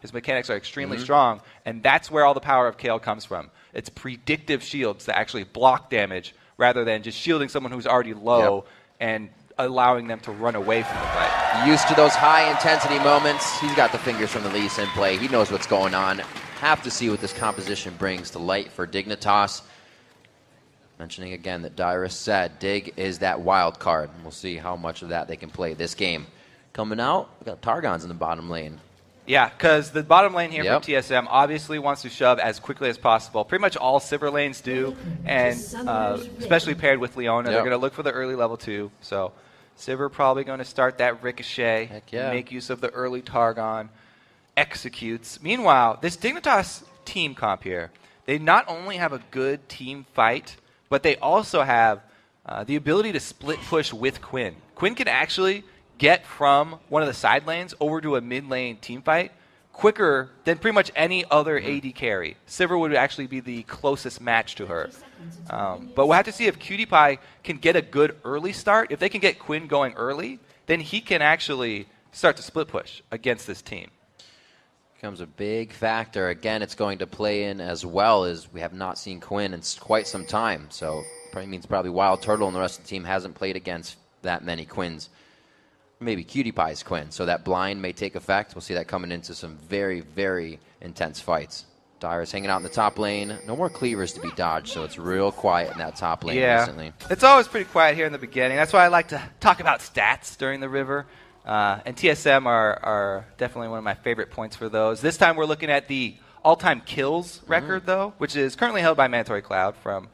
His mechanics are extremely strong, and that's where all the power of Kale comes from. It's predictive shields that actually block damage rather than just shielding someone who's already low and allowing them to run away from the fight. Used to those high-intensity moments. He's got the fingers from the Lee Sin play. He knows what's going on. Have to see what this composition brings to light for Dignitas. Mentioning again that Dyrus said Dig is that wild card. We'll see how much of that they can play this game. Coming out, we got Targon's in the bottom lane. Yeah, because the bottom lane here for TSM obviously wants to shove as quickly as possible. Pretty much all Sivir lanes do, and especially paired with Leona, they're going to look for the early level 2. So Sivir probably going to start that Ricochet, make use of the early Targon, executes. Meanwhile, this Dignitas team comp here, they not only have a good team fight, but they also have the ability to split push with Quinn. Quinn can actually get from one of the side lanes over to a mid lane team fight quicker than pretty much any other AD carry. Sivir would actually be the closest match to her. But we'll have to see if Cutie Pie can get a good early start. If they can get Quinn going early, then he can actually start to split push against this team. Becomes a big factor. Again, it's going to play in as well as we have not seen Quinn in quite some time. So probably means Wild Turtle and the rest of the team hasn't played against that many Quinns. Maybe Cutie Pie's Quinn. So that blind may take effect. We'll see that coming into some very, very intense fights. Dyrus hanging out in the top lane. No more cleavers to be dodged, so it's real quiet in that top lane recently. It's always pretty quiet here in the beginning. That's why I like to talk about stats during the river. And TSM are definitely one of my favorite points for those. This time we're looking at the all-time kills record, though, which is currently held by Mandatory Cloud from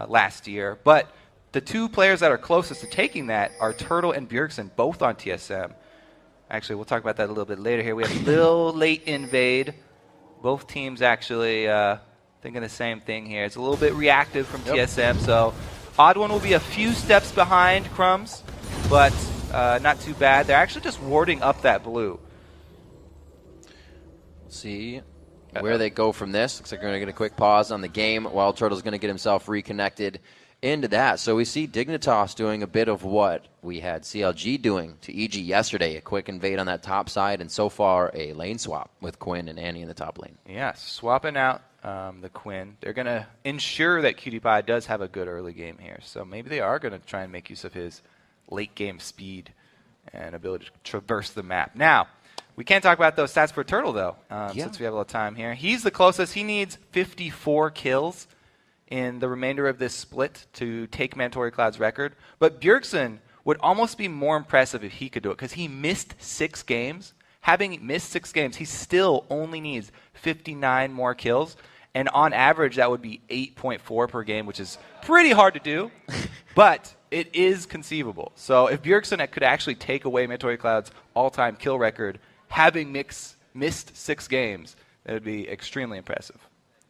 last year. But the two players that are closest to taking that are Turtle and Bjergsen, both on TSM. Actually, we'll talk about that a little bit later here. We have a little late invade. Both teams actually thinking the same thing here. It's a little bit reactive from TSM, so Odd One will be a few steps behind Crumbs, but not too bad. They're actually just warding up that blue. See where they go from this. Looks like we're going to get a quick pause on the game. Wild Turtle's going to get himself reconnected into that. So we see Dignitas doing a bit of what we had CLG doing to EG yesterday, a quick invade on that top side, and so far a lane swap with Quinn and Annie in the top lane. Yeah, swapping out the Quinn. They're going to ensure that Cutie Pie does have a good early game here. So maybe they are going to try and make use of his late game speed and ability to traverse the map. Now, we can't talk about those stats for Turtle, though, since we have a little time here. He's the closest. He needs 54 kills in the remainder of this split to take Mandatory Cloud's record. But Bjergsen would almost be more impressive if he could do it, because he missed 6 games. Having missed 6 games, he still only needs 59 more kills. And on average, that would be 8.4 per game, which is pretty hard to do. But it is conceivable. So if Bjergsen could actually take away Mandatory Cloud's all-time kill record, having missed 6 games, that would be extremely impressive.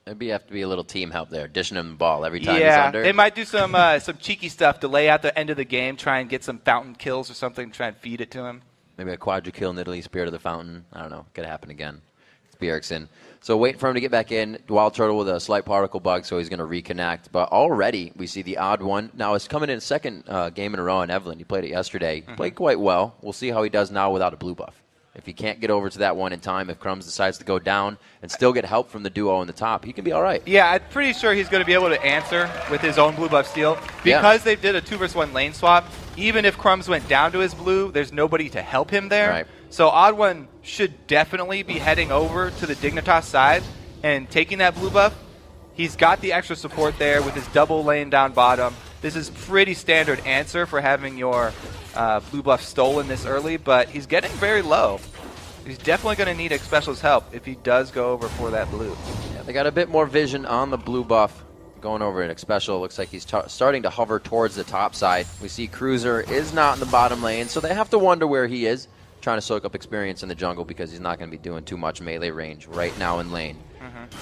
Maybe you have to be a little team help there, dishing him the ball every time he's under. They might do some cheeky stuff to lay out the end of the game, try and get some fountain kills or something, try and feed it to him. Maybe a quadra kill in Italy, Spirit of the Fountain. I don't know. Could happen again. It's Bjergsen. So wait for him to get back in. Wild Turtle with a slight particle bug, so he's going to reconnect. But already we see the Odd One. Now it's coming in a second game in a row in Evelyn. He played it yesterday. Played quite well. We'll see how he does now without a blue buff. If he can't get over to that one in time, if Crumbs decides to go down and still get help from the duo in the top, he can be all right. Yeah, I'm pretty sure he's going to be able to answer with his own blue buff steal. Because they did a 2-versus-1 lane swap, even if Crumbs went down to his blue, there's nobody to help him there. Right. So Odd One should definitely be heading over to the Dignitas side and taking that blue buff. He's got the extra support there with his double lane down bottom. This is pretty standard answer for having your blue buff stolen this early, but he's getting very low. He's definitely going to need Xpecial's help if he does go over for that blue. Yeah, they got a bit more vision on the blue buff going over at Xpecial. Looks like he's starting to hover towards the top side. We see Cruiser is not in the bottom lane, so they have to wonder where he is, trying to soak up experience in the jungle because he's not going to be doing too much melee range right now in lane.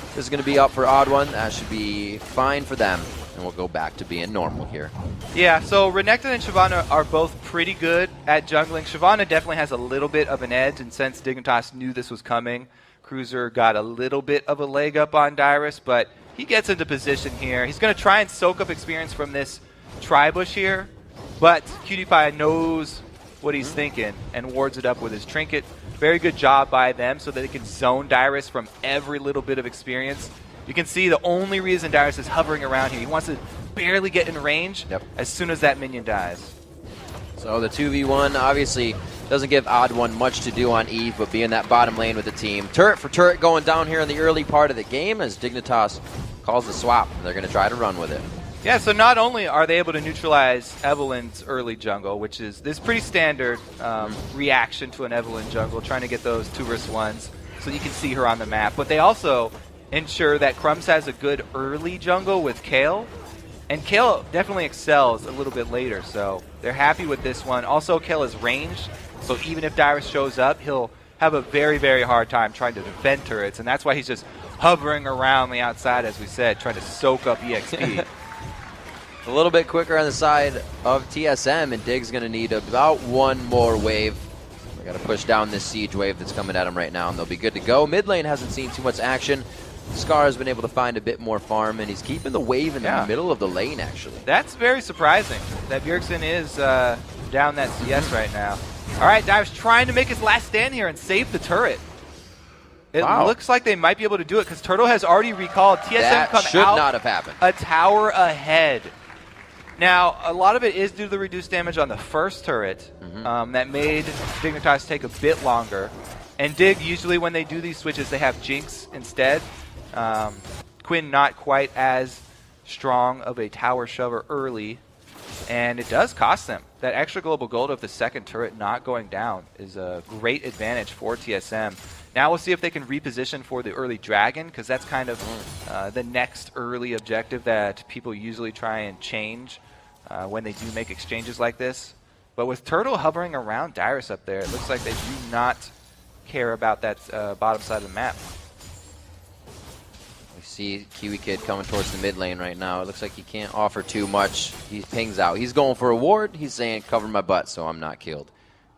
This is going to be up for Odd One. That should be fine for them, and we'll go back to being normal here. Yeah, so Renekton and Shyvana are both pretty good at jungling. Shyvana definitely has a little bit of an edge, and since Dignitas knew this was coming, Cruiser got a little bit of a leg up on Dyrus, but he gets into position here. He's going to try and soak up experience from this Tribush here, but Cutie Pie knows what he's thinking and wards it up with his trinket. Very good job by them so that they can zone Dyrus from every little bit of experience. You can see the only reason Dyrus is hovering around here, he wants to barely get in range as soon as that minion dies. So the 2v1 obviously doesn't give Odd One much to do on Eve, but be in that bottom lane with the team. Turret for turret going down here in the early part of the game as Dignitas calls the swap. And they're going to try to run with it. Yeah, so not only are they able to neutralize Evelyn's early jungle, which is this pretty standard reaction to an Evelyn jungle, trying to get those 2 versus 1s so you can see her on the map, but they also ensure that Crumbs has a good early jungle with Kale, and Kale definitely excels a little bit later, so they're happy with this one. Also, Kale is ranged, so even if Dyrus shows up, he'll have a very, very hard time trying to defend turrets, and that's why he's just hovering around the outside, as we said, trying to soak up EXP. A little bit quicker on the side of TSM, and Dig's going to need about 1 more wave. They got to push down this siege wave that's coming at him right now, and they'll be good to go. Mid lane hasn't seen too much action. Scar has been able to find a bit more farm, and he's keeping the wave in the middle of the lane, actually. That's very surprising that Bjergsen is down that CS right now. All right, Dyrus trying to make his last stand here and save the turret. It looks like they might be able to do it because Turtle has already recalled. TSM that should not have happened. A tower ahead. Now, a lot of it is due to the reduced damage on the first turret that made Dignitas take a bit longer. And Dig, usually when they do these switches, they have Jinx instead. Quinn not quite as strong of a tower shover early, and it does cost them. That extra global gold of the second turret not going down is a great advantage for TSM. Now we'll see if they can reposition for the early dragon, because that's kind of the next early objective that people usually try and change when they do make exchanges like this. But with Turtle hovering around Dyrus up there, it looks like they do not care about that bottom side of the map. We see Kiwi Kid coming towards the mid lane right now. It looks like he can't offer too much. He pings out. He's going for a ward. He's saying, cover my butt so I'm not killed.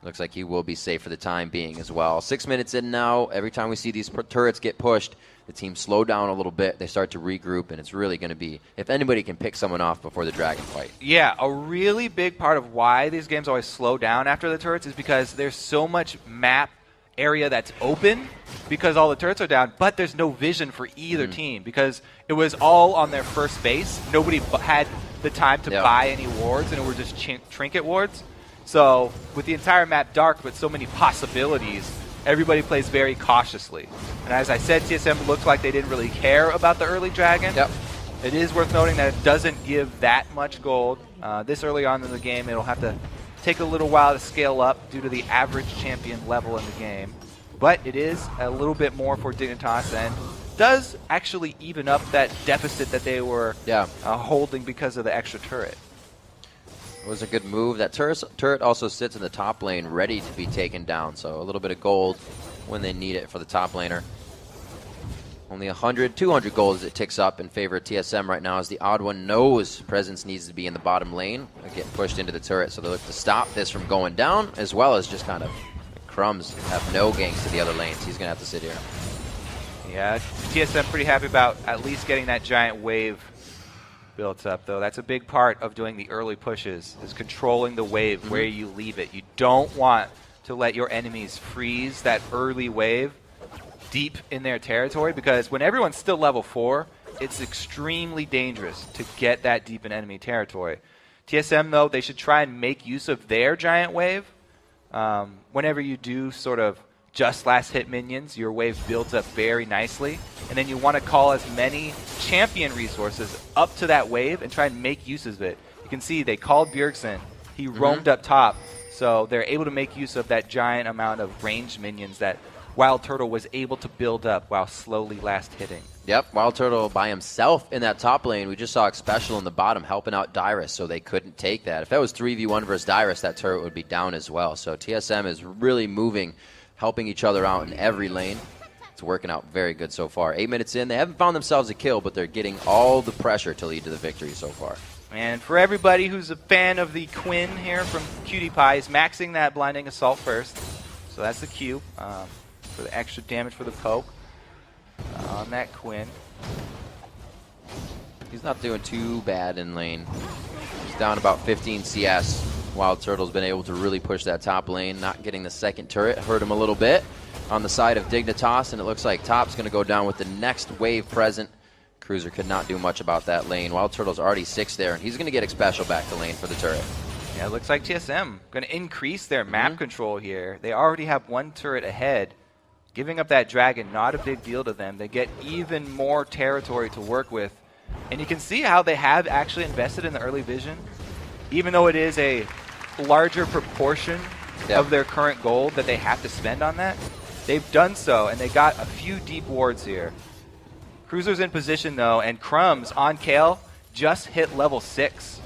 Looks like he will be safe for the time being as well. 6 minutes in now. Every time we see these turrets get pushed, the team slow down a little bit. They start to regroup, and it's really going to be, if anybody can pick someone off before the dragon fight. Yeah, a really big part of why these games always slow down after the turrets is because there's so much map area that's open because all the turrets are down, but there's no vision for either team because it was all on their first base. Nobody had the time to buy any wards, and it were just trinket wards. So with the entire map dark but so many possibilities, everybody plays very cautiously. And as I said, TSM looked like they didn't really care about the early dragon. It is worth noting that it doesn't give that much gold. This early on in the game, it'll have to take a little while to scale up due to the average champion level in the game. But it is a little bit more for Dignitas and does actually even up that deficit that they were holding because of the extra turret. It was a good move. That turret also sits in the top lane ready to be taken down, so a little bit of gold when they need it for the top laner. Only 100, 200 gold as it ticks up in favor of TSM right now as the Odd One knows presence needs to be in the bottom lane. They're getting pushed into the turret, so they look to stop this from going down, as well as just kind of Crumbs have no ganks to the other lanes. He's going to have to sit here. Yeah, TSM pretty happy about at least getting that giant wave built up, though. That's a big part of doing the early pushes, is controlling the wave where you leave it. You don't want to let your enemies freeze that early wave deep in their territory, because when everyone's still level 4, it's extremely dangerous to get that deep in enemy territory. TSM, though, they should try and make use of their giant wave. Whenever you do sort of just last hit minions, your wave builds up very nicely, and then you want to call as many champion resources up to that wave and try and make use of it. You can see they called Bjergsen. He roamed up top, so they're able to make use of that giant amount of ranged minions that Wild Turtle was able to build up while slowly last hitting. Yep, Wild Turtle by himself in that top lane. We just saw Special in the bottom helping out Dyrus, so they couldn't take that. If that was 3v1 versus Dyrus, that turret would be down as well. So TSM is really moving, helping each other out in every lane. It's working out very good so far. 8 minutes in, they haven't found themselves a kill, but they're getting all the pressure to lead to the victory so far. And for everybody who's a fan of the Quinn here from Cutie Pie, is maxing that Blinding Assault first. So that's the Q for the extra damage for the poke on that Quinn. He's not doing too bad in lane. He's down about 15 CS. Wild Turtle's been able to really push that top lane. Not getting the second turret hurt him a little bit on the side of Dignitas, and it looks like top's going to go down with the next wave present. Cruiser could not do much about that lane. Wild Turtle's already 6 there, and he's going to get special back to lane for the turret. Yeah, it looks like TSM going to increase their map control here. They already have 1 turret ahead. Giving up that dragon, not a big deal to them. They get even more territory to work with. And you can see how they have actually invested in the early vision. Even though it is a larger proportion of their current gold that they have to spend on that, they've done so, and they got a few deep wards here. Cruiser's in position, though, and Crumbs on Kale just hit level 6.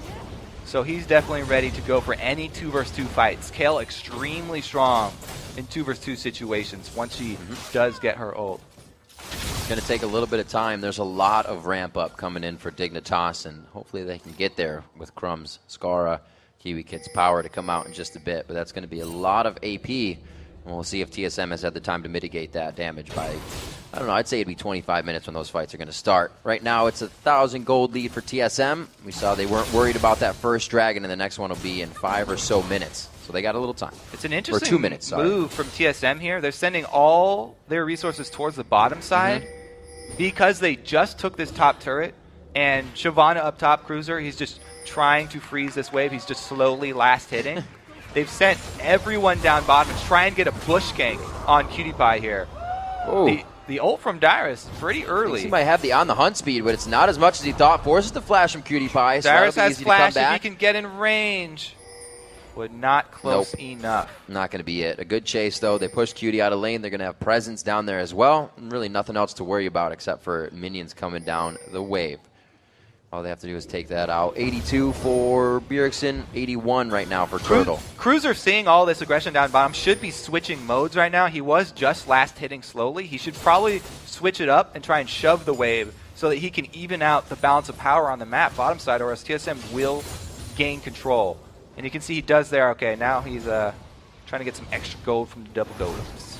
So he's definitely ready to go for any 2 versus 2 fights. Kale extremely strong in 2 versus 2 situations once she does get her ult. It's going to take a little bit of time. There's a lot of ramp up coming in for Dignitas, and hopefully they can get there with Crumbs, Scara, Kiwi Kid's power to come out in just a bit. But that's going to be a lot of AP, and we'll see if TSM has had the time to mitigate that damage by, I don't know, I'd say it'd be 25 minutes when those fights are going to start. Right now it's a 1,000 gold lead for TSM. We saw they weren't worried about that first dragon, and the next one will be in 5 or so minutes. So they got a little time. It's an interesting move from TSM here. They're sending all their resources towards the bottom side because they just took this top turret, and Shyvana up top, Cruiser, he's just trying to freeze this wave. He's just slowly last hitting. They've sent everyone down bottom to try and get a bush gank on PewDiePie here. The ult from Dyrus pretty early. He might have the on the hunt speed, but it's not as much as he thought. Forces the flash from PewDiePie. So Dyrus has flash if he can get in range. But not close enough. Not going to be it. A good chase, though. They push Cutie out of lane. They're going to have presence down there as well. And really nothing else to worry about except for minions coming down the wave. All they have to do is take that out. 82 for Bjergsen, 81 right now for Turtle. Cruiser, seeing all this aggression down bottom, should be switching modes right now. He was just last hitting slowly. He should probably switch it up and try and shove the wave so that he can even out the balance of power on the map bottom side, or else TSM will gain control. And you can see he does there. Okay, now he's trying to get some extra gold from the double golems.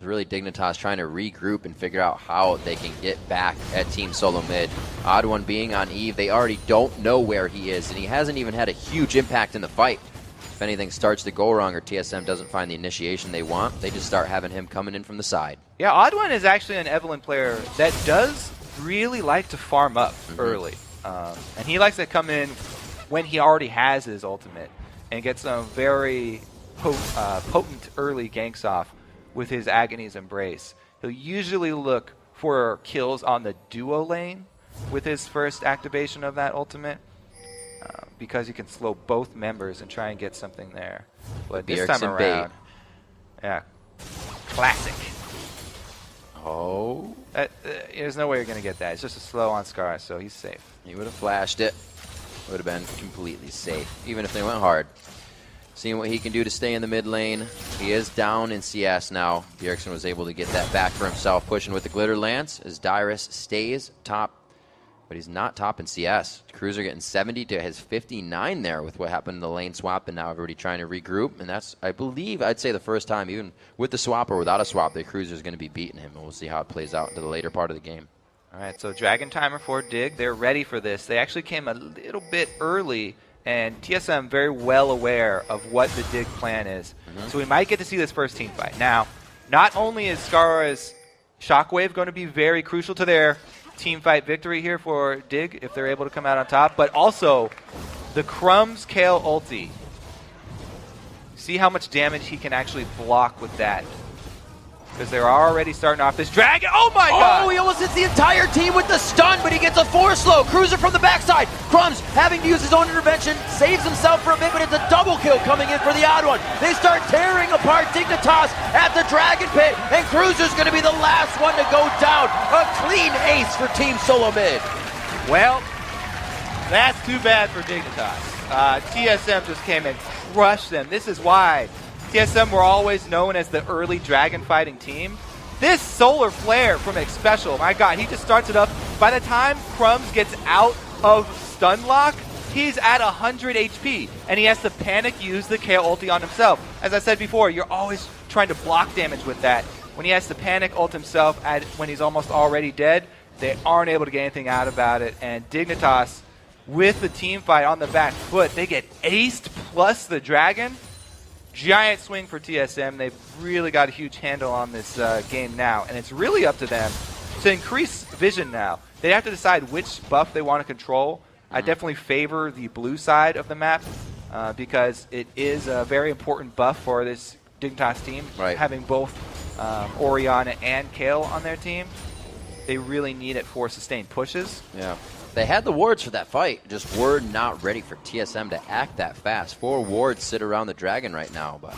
Really, Dignitas trying to regroup and figure out how they can get back at Team SoloMid. Odd one being on Eve. They already don't know where he is, and he hasn't even had a huge impact in the fight. If anything starts to go wrong or TSM doesn't find the initiation they want, they just start having him coming in from the side. Yeah, Odd one is actually an Evelynn player that does really like to farm up early. And he likes to come in when he already has his ultimate and get some very potent early ganks off with his Agony's Embrace. He'll usually look for kills on the duo lane with his first activation of that ultimate because you can slow both members and try and get something there. But this time around, classic. Oh. There's no way you're going to get that. It's just a slow on Scar, so he's safe. He would have flashed it. Would have been completely safe, even if they went hard. Seeing what he can do to stay in the mid lane. He is down in CS now. Bjergsen was able to get that back for himself, pushing with the Glitter Lance as Dyrus stays top. But he's not top in CS. Cruiser getting 70 to his 59 there with what happened in the lane swap, and now everybody trying to regroup. And that's, I believe, I'd say the first time, even with the swap or without a swap, that Cruiser's going to be beating him. And we'll see how it plays out into the later part of the game. All right, so Dragon Timer for Dig. They're ready for this. They actually came a little bit early, and TSM very well aware of what the Dig plan is. So we might get to see this first team fight. Now, not only is Scar's Shockwave going to be very crucial to their team fight victory here for Dig if they're able to come out on top, but also the Crumbs Kale ulti. See how much damage he can actually block with that. Because they're already starting off this dragon. Oh my god! Oh, he almost hits the entire team with the stun, but he gets a 4-slow. Cruiser from the backside. Crumbs having to use his own intervention, saves himself for a bit, but it's a double kill coming in for the odd one. They start tearing apart Dignitas at the Dragon Pit, and Cruiser's going to be the last one to go down. A clean ace for Team SoloMid. Well, that's too bad for Dignitas. TSM just came and crushed them. This is why TSM were always known as the early dragon fighting team. This solar flare from Xpecial, my god, he just starts it up. By the time Crumbs gets out of stun lock, he's at 100 HP, and he has to panic use the Kale ulti on himself. As I said before, you're always trying to block damage with that. When he has to panic ult himself when he's almost already dead, they aren't able to get anything out about it, and Dignitas with the team fight on the back foot. They get aced plus the dragon. Giant swing for TSM. They've really got a huge handle on this game now, and it's really up to them to increase vision now. They have to decide which buff they want to control. I definitely favor the blue side of the map because it is a very important buff for this Dignitas team, having both Oriana and Kale on their team. They really need it for sustained pushes. Yeah. They had the wards for that fight, just were not ready for TSM to act that fast. 4 wards sit around the dragon right now, but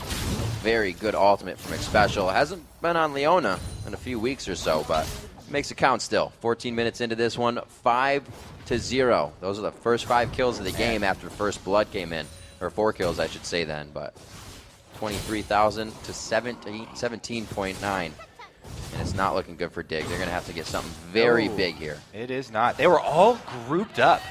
very good ultimate from Xpecial. Hasn't been on Leona in a few weeks or so, but makes it count still. 14 minutes into this one, 5-0. Those are the first 5 kills of the game after first blood came in, or 4 kills I should say then, but 23,000 to 17.9. And it's not looking good for Dig. They're going to have to get something very big here. It is not. They were all grouped up.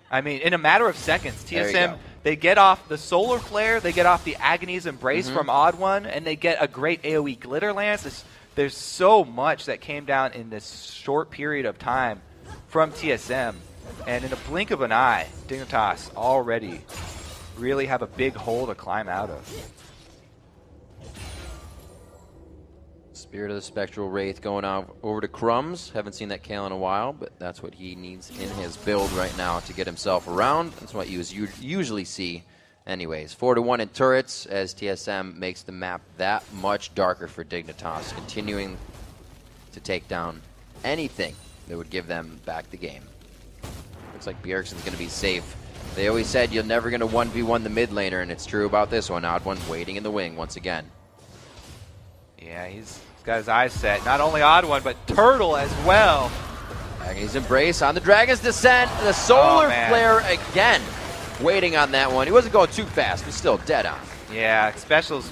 I mean, in a matter of seconds, TSM, they get off the Solar Flare, they get off the Agony's Embrace from Odd One, and they get a great AoE Glitter Lance. There's so much that came down in this short period of time from TSM. And in a blink of an eye, Dignitas already really have a big hole to climb out of. Spirit of the Spectral Wraith going out over to Crumbs. Haven't seen that Kale in a while, but that's what he needs in his build right now to get himself around. That's what you usually see anyways. 4-1 in turrets as TSM makes the map that much darker for Dignitas, continuing to take down anything that would give them back the game. Looks like Bjergsen's going to be safe. They always said you're never going to 1v1 the mid laner, and it's true about this one. Odd One waiting in the wing once again. Yeah, he's got his eyes set. Not only Odd One, but Turtle as well. Agony's Embrace on the Dragon's Descent. The Solar Flare again. Waiting on that one. He wasn't going too fast, but still dead on. Yeah, Xpecial's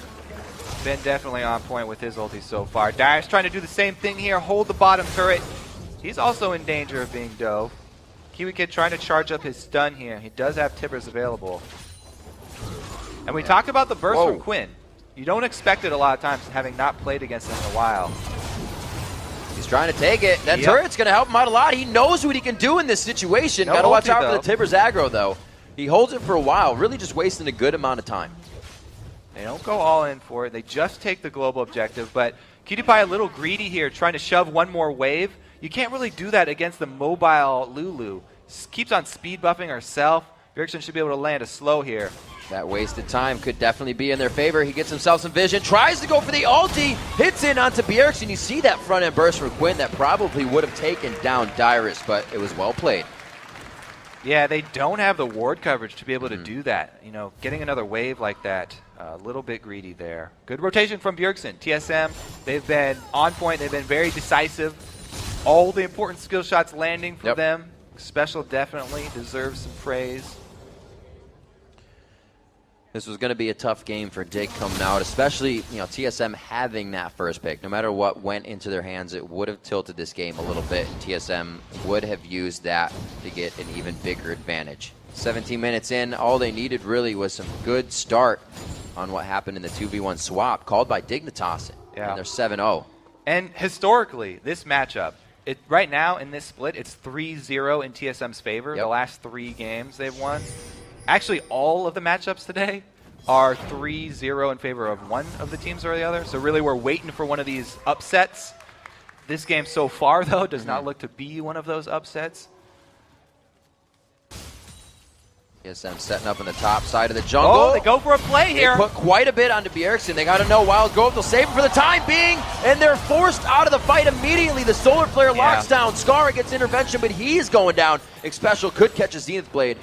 been definitely on point with his ulti so far. Darius trying to do the same thing here, hold the bottom turret. He's also in danger of being dove. Kiwi Kid trying to charge up his stun here. He does have Tibbers available. And we talked about the burst from Quinn. You don't expect it a lot of times, having not played against him in a while. He's trying to take it. That turret's going to help him out a lot. He knows what he can do in this situation. Got to watch out for the Tibbers aggro, though. He holds it for a while, really just wasting a good amount of time. They don't go all in for it. They just take the global objective, but QtPie a little greedy here, trying to shove one more wave. You can't really do that against the mobile Lulu. Keeps on speed buffing herself. Bjergsen should be able to land a slow here. That wasted time could definitely be in their favor. He gets himself some vision, tries to go for the ulti, hits in onto Bjergsen. You see that front end burst from Quinn that probably would have taken down Dyrus, but it was well played. Yeah, they don't have the ward coverage to be able to do that. You know, getting another wave like that, a little bit greedy there. Good rotation from Bjergsen. TSM, they've been on point. They've been very decisive. All the important skill shots landing for them. Xpecial definitely deserves some praise. This was going to be a tough game for Dig coming out, especially TSM having that first pick. No matter what went into their hands, it would have tilted this game a little bit. TSM would have used that to get an even bigger advantage. 17 minutes in, all they needed really was some good start on what happened in the 2v1 swap called by Dignitas, and they're 7-0. And historically, this matchup, right now in this split, it's 3-0 in TSM's favor. The last 3 games they've won. Actually, all of the matchups today are 3-0 in favor of one of the teams or the other. So really, we're waiting for one of these upsets. This game so far, though, does not look to be one of those upsets. TSM setting up in the top side of the jungle. Oh, they go for a play here. They put quite a bit onto Bjergsen. They got to know Wild Grove. They'll save him for the time being, and they're forced out of the fight immediately. The Solar Flare locks down. Skara gets intervention, but he's going down. Xpecial could catch a Zenith Blade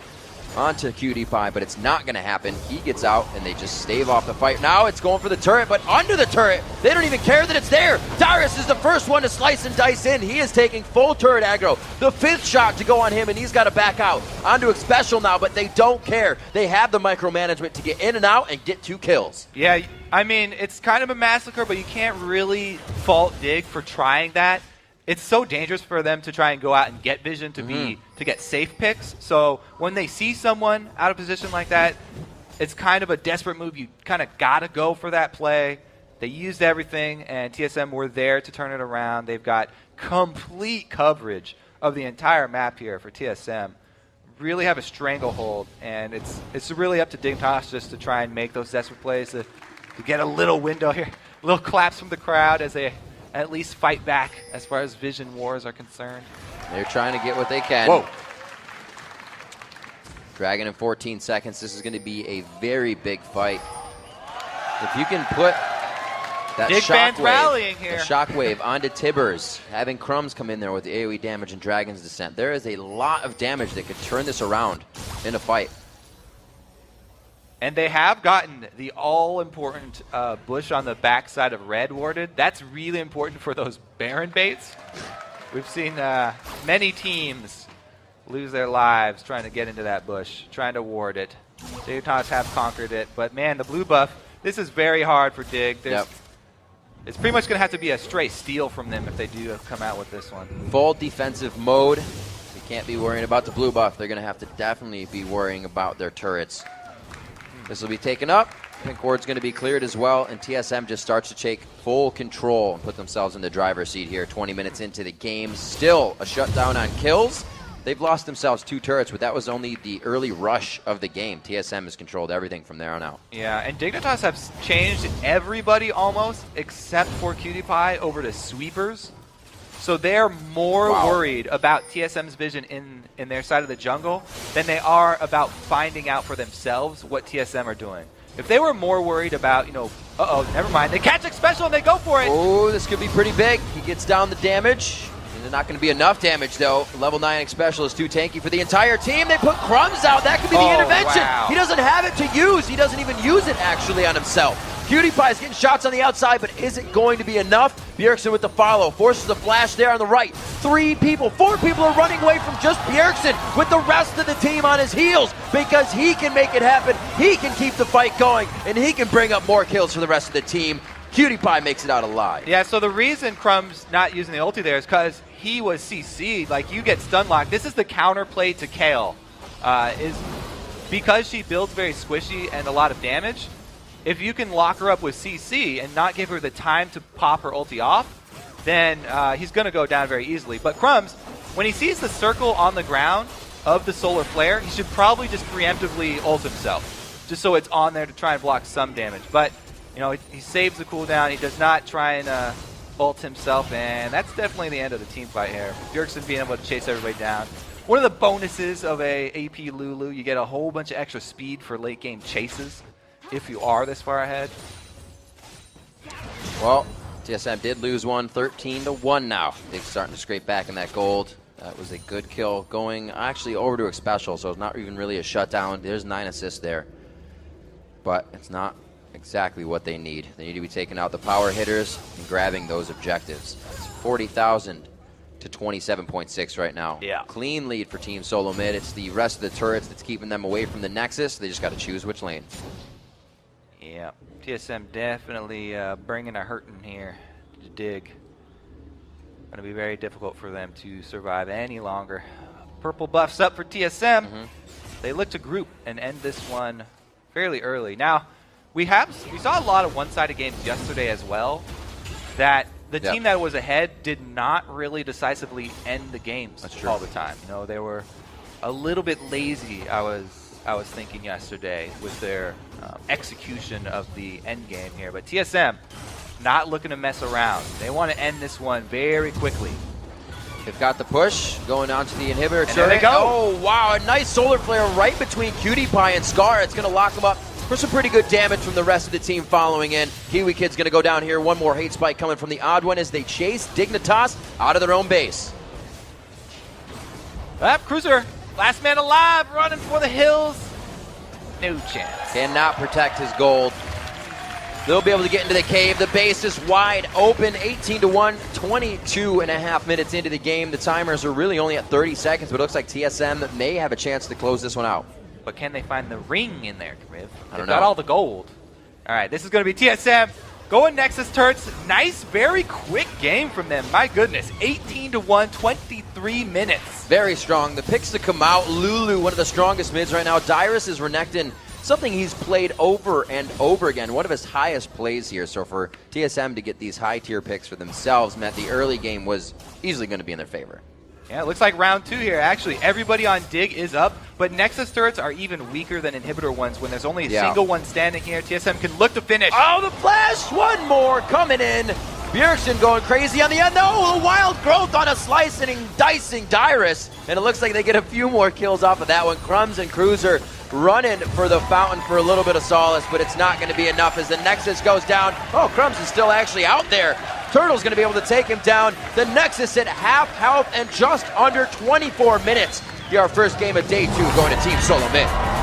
onto QtPie, but it's not going to happen. He gets out, and they just stave off the fight. Now it's going for the turret, but under the turret, they don't even care that it's there. Dyrus is the first one to slice and dice in. He is taking full turret aggro. The 5th shot to go on him, and he's got to back out. Onto Xpecial now, but they don't care. They have the micromanagement to get in and out and get 2 kills. Yeah, I mean, it's kind of a massacre, but you can't really fault Dig for trying that. It's so dangerous for them to try and go out and get vision to get safe picks. So when they see someone out of position like that, it's kind of a desperate move. You kind of got to go for that play. They used everything, and TSM were there to turn it around. They've got complete coverage of the entire map here for TSM. really have a stranglehold, and it's really up to Dignitas just to try and make those desperate plays to get a little window here, little claps from the crowd as they at least fight back as far as vision wars are concerned. They're trying to get what they can. Whoa. Dragon in 14 seconds. This is going to be a very big fight. If you can put that Dig fans rallying shockwave, here. the shockwave onto Tibbers, having Crumbs come in there with the AoE damage and Dragon's Descent, there is a lot of damage that could turn this around in a fight. And they have gotten the all-important bush on the backside of red warded. That's really important for those Baron baits. We've seen many teams lose their lives trying to get into that bush, trying to ward it. Dignitas have conquered it, but man, the blue buff, this is very hard for Dig. Yep. It's pretty much going to have to be a straight steal from them if they do come out with this one. Full defensive mode. They can't be worrying about the blue buff. They're going to have to definitely be worrying about their turrets. This will be taken up. Pink ward's going to be cleared as well, and TSM just starts to take full control and put themselves in the driver's seat here 20 minutes into the game. Still a shutdown on kills. They've lost themselves 2 turrets, but that was only the early rush of the game. TSM has controlled everything from there on out. Yeah, and Dignitas have changed everybody almost, except for PewDiePie, over to sweepers. So they're more worried about TSM's vision in their side of the jungle than they are about finding out for themselves what TSM are doing. If they were more worried about, never mind. They catch special and they go for it. Oh, this could be pretty big. He gets down the damage. There's not going to be enough damage, though. Level 9 special is too tanky for the entire team. They put Crumbs out. That could be the intervention. Wow. He doesn't have it to use. He doesn't even use it, actually, on himself. PewDiePie is getting shots on the outside, but is it going to be enough? Bjergsen with the follow. Forces a flash there on the right. 4 people are running away from just Bjergsen with the rest of the team on his heels because he can make it happen. He can keep the fight going, and he can bring up more kills for the rest of the team. PewDiePie makes it out alive. Yeah, so the reason Crumb's not using the ulti there is because he was CC'd. Like, you get stun locked. This is the counterplay to Kale. Is because she builds very squishy and a lot of damage, if you can lock her up with CC and not give her the time to pop her ulti off, then he's going to go down very easily. But Crumbs, when he sees the circle on the ground of the solar flare, he should probably just preemptively ult himself, just so it's on there to try and block some damage. But he saves the cooldown. He does not try and ult himself, and that's definitely the end of the team fight here. Bjergsen being able to chase everybody down. One of the bonuses of a AP Lulu, you get a whole bunch of extra speed for late game chases if you are this far ahead. Well, TSM did lose one, 13-1 now. They're starting to scrape back in that gold. That was a good kill going actually over to a special, so it's not even really a shutdown. There's 9 assists there, but it's not exactly what they need. They need to be taking out the power hitters and grabbing those objectives. It's 40,000 to 27.6 right now. Yeah. Clean lead for Team SoloMid. It's the rest of the turrets that's keeping them away from the Nexus. They just got to choose which lane. Yeah, TSM definitely bringing a hurting here to Dig. Going to be very difficult for them to survive any longer. Purple buffs up for TSM. They look to group and end this one fairly early. Now, we saw a lot of one-sided games yesterday as well, that the team that was ahead did not really decisively end the games all the time. They were a little bit lazy, I was thinking yesterday, with their execution of the end game here. But TSM not looking to mess around. They want to end this one very quickly. They've got the push going on to the inhibitor. And there they go. Oh, wow, a nice solar flare right between PewDiePie and Scar. It's going to lock him up for some pretty good damage from the rest of the team following in. Kiwi Kid's going to go down here. One more hate spike coming from the odd one as they chase Dignitas out of their own base. Cruiser, last man alive, running for the hills. No chance. Cannot protect his gold. They'll be able to get into the cave. The base is wide open, 18-1, 22.5 minutes into the game. The timers are really only at 30 seconds, but it looks like TSM may have a chance to close this one out. But can they find the ring in there, Riv? I don't know. Got all the gold. All right, this is going to be TSM going Nexus turrets. Nice, very quick game from them. My goodness, 18-1, 23 minutes. Very strong. The picks to come out. Lulu, one of the strongest mids right now. Dyrus is Renekton, something he's played over and over again. One of his highest plays here. So for TSM to get these high-tier picks for themselves meant the early game was easily going to be in their favor. Yeah, it looks like round 2 here. Actually, everybody on Dig is up, but Nexus turrets are even weaker than inhibitor ones when there's only a single one standing here. TSM can look to finish. Oh, the flash! One more coming in. Bjergsen going crazy on the end. No, the wild growth on a slicing and dicing Dyrus. And it looks like they get a few more kills off of that one. Crumbs and Cruiser running for the fountain for a little bit of solace, but it's not going to be enough as the Nexus goes down. Oh, Crumbs is still actually out there. Turtle's going to be able to take him down. The Nexus at half health and just under 24 minutes. Here our first game of day 2 going to Team SoloMid.